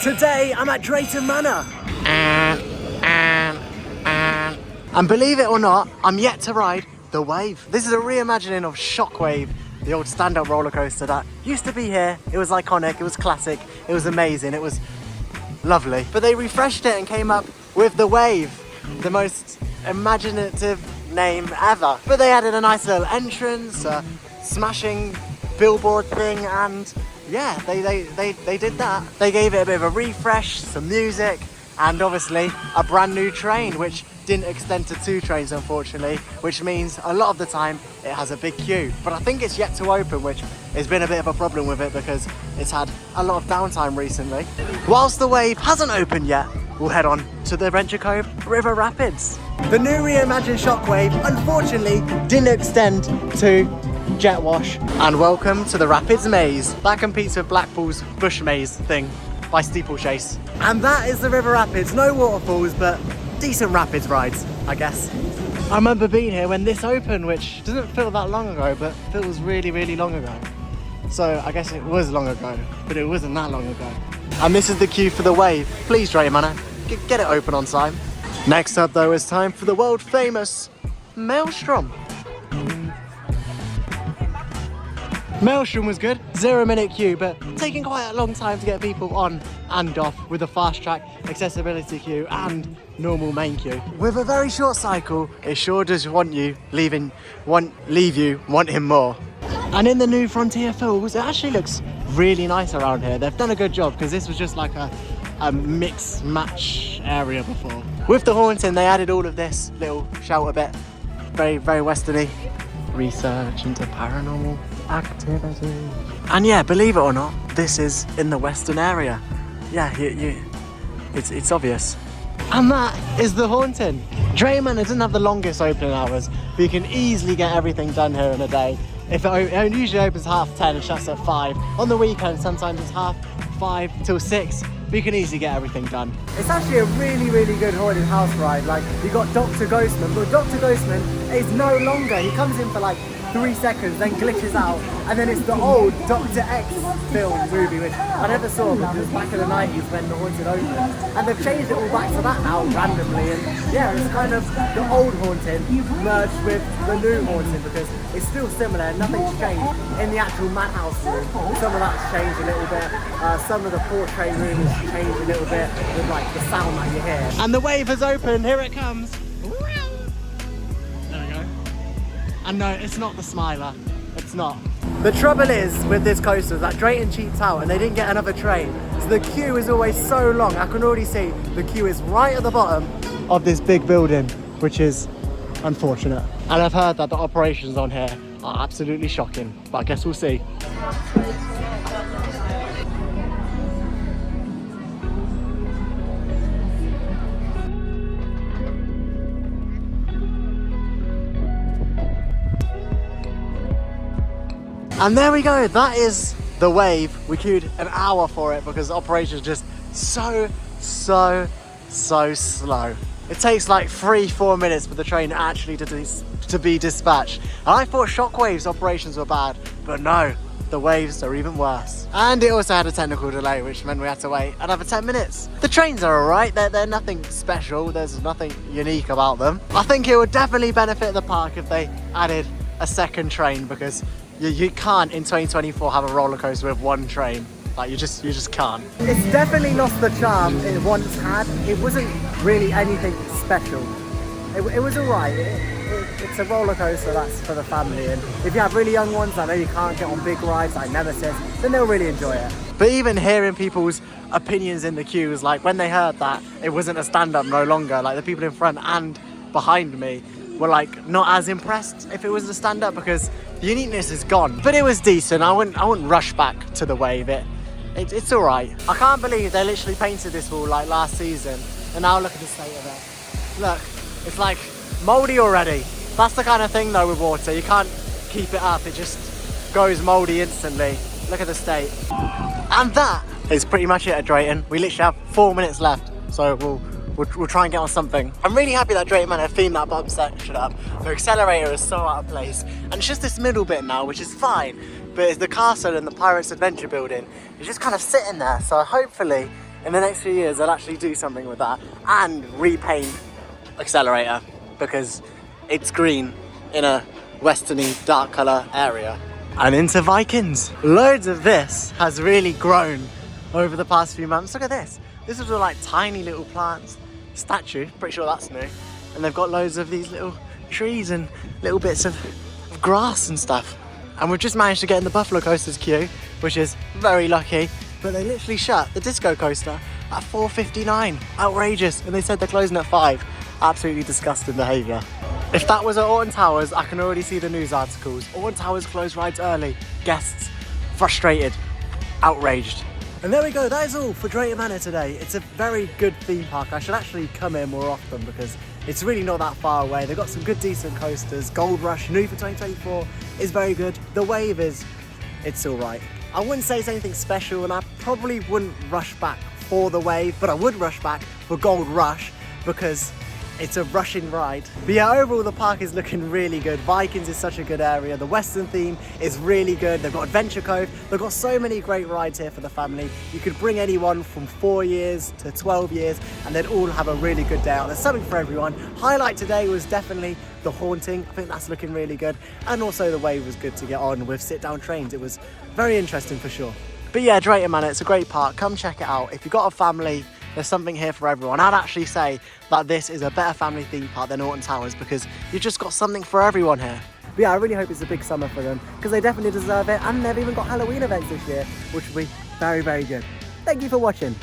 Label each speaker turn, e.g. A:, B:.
A: Today I'm at Drayton Manor. And believe it or not, I'm yet to ride the Wave. This is a reimagining of Shockwave, the old stand-up roller coaster that used to be here. It was iconic, it was classic, it was amazing, it was lovely. But they refreshed it and came up with the Wave, the most imaginative name ever. But they added a nice little entrance, a smashing billboard thing, and yeah, they did that. They gave it a bit of a refresh, some music, and obviously a brand new train, which didn't extend to 2 trains unfortunately, which means a lot of the time it has a big queue. But I think it's yet to open, which has been a bit of a problem with it because it's had a lot of downtime recently. Whilst the Wave hasn't opened yet, we'll head on to the Adventure Cove River Rapids. The new reimagined Shockwave unfortunately didn't extend to jet wash. And welcome to the Rapids Maze. That competes with Blackpool's Bush Maze thing by Steeplechase. And that is the River Rapids. No waterfalls, but decent rapids rides, I guess. I remember being here when this opened, which doesn't feel that long ago, but feels really, really long ago. So I guess it was long ago, but it wasn't that long ago. And this is the queue for the Wave. Please, Drayton Manor, get it open on time. Next up though, is time for the world famous Maelstrom. Maelstrom was good, 0-minute queue, but taking quite a long time to get people on and off with a fast track accessibility queue and normal main queue. With a very short cycle, it sure does leave you wanting more. And in the new Frontier Falls, it actually looks really nice around here. They've done a good job because this was just like a mix match area before. With the haunting, they added all of this little shelter bit, very, very westerny. Research into paranormal activity. And yeah, believe it or not, this is in the western area. Yeah, it's obvious. And that is the haunting. Drayton Manor doesn't have the longest opening hours, but you can easily get everything done here in a day. It usually opens 10:30 and shuts at 5. On the weekend, sometimes it's 5:30 till 6. But you can easily get everything done. It's actually a really, really good haunted house ride. Like, you got Dr. Ghostman, but Dr. Ghostman is no longer. He comes in for like 3 seconds, then glitches out, and then it's the old Dr. X movie, which I never saw because it was back in the 90s when the haunted opened. And they've changed it all back to that now, randomly, and yeah, it's kind of the old haunting merged with the new haunting because it's still similar, nothing's changed in the actual madhouse room. Some of that's changed a little bit, some of the portrait room has changed a little bit with like the sound that you hear. And the Wave has opened, here it comes. There we go. And no, it's not the Smiler, it's not. The trouble is with this coaster is that Drayton cheaped out and they didn't get another train. So the queue is always so long. I can already see the queue is right at the bottom of this big building, which is unfortunate. And I've heard that the operations on here are absolutely shocking, but I guess we'll see. And there we go, that is the Wave. We queued an hour for it because the operation is just so slow. It takes like 3-4 minutes for the train actually to be dispatched. And I thought Shockwave's operations were bad, but no, the Waves are even worse. And it also had a technical delay, which meant we had to wait another 10 minutes. The trains are alright, they're nothing special, there's nothing unique about them. I think it would definitely benefit the park if they added a second train because you can't in 2024 have a roller coaster with 1 train. Like you just can't. It's definitely lost the charm it once had. It wasn't really anything special. It was alright. It's a roller coaster that's for the family, and if you have really young ones, I know you can't get on big rides like Nemesis, then they'll really enjoy it. But even hearing people's opinions in the queues, like when they heard that it wasn't a stand-up no longer, like the people in front and behind me were like not as impressed if it was a stand-up because the uniqueness is gone. But it was decent. I wouldn't rush back to the Wave. It's all right. I can't believe they literally painted this wall like last season, and now look at the state of it. Look, it's like mouldy already. That's the kind of thing though with water. You can't keep it up. It just goes mouldy instantly. Look at the state. And that is pretty much it at Drayton. We literally have 4 minutes left, so we'll try and get on something. I'm really happy that Drayton Manor themed that bottom section up. The accelerator is so out of place, and it's just this middle bit now, which is fine. But it's the castle and the Pirates Adventure building. It's just kind of sitting there, so hopefully in the next few years they'll actually do something with that and repaint Accelerator because it's green in a westerny dark colour area. And into Vikings. Loads of this has really grown over the past few months. Look at this. This is all like tiny little plants. Statue, pretty sure that's new. And they've got loads of these little trees and little bits of grass and stuff. And we've just managed to get in the Buffalo Coasters queue, which is very lucky. But they literally shut the Disco Coaster at 4:59. Outrageous. And they said they're closing at 5. Absolutely disgusting behaviour. If that was at Alton Towers, I can already see the news articles. Alton Towers closed rides early. Guests frustrated, outraged. And there we go, that is all for Drayton Manor today. It's a very good theme park. I should actually come here more often because it's really not that far away. They've got some good decent coasters. Gold Rush, new for 2024, is very good. The Wave it's all right. I wouldn't say it's anything special, and I probably wouldn't rush back for the Wave, but I would rush back for Gold Rush because it's a rushing ride. But yeah, overall the park is looking really good. Vikings is such a good area. The Western theme is really good. They've got Adventure Cove. They've got so many great rides here for the family. You could bring anyone from 4 years to 12 years and they'd all have a really good day out. There's something for everyone. Highlight today was definitely the Haunting. I think that's looking really good. And also the Wave was good to get on with sit-down trains. It was very interesting for sure. But yeah, Drayton Manor, it's a great park. Come check it out. If you've got a family, there's something here for everyone. I'd actually say that this is a better family theme park than Alton Towers because you've just got something for everyone here. But yeah, I really hope it's a big summer for them because they definitely deserve it, and they've even got Halloween events this year, which will be very, very good. Thank you for watching.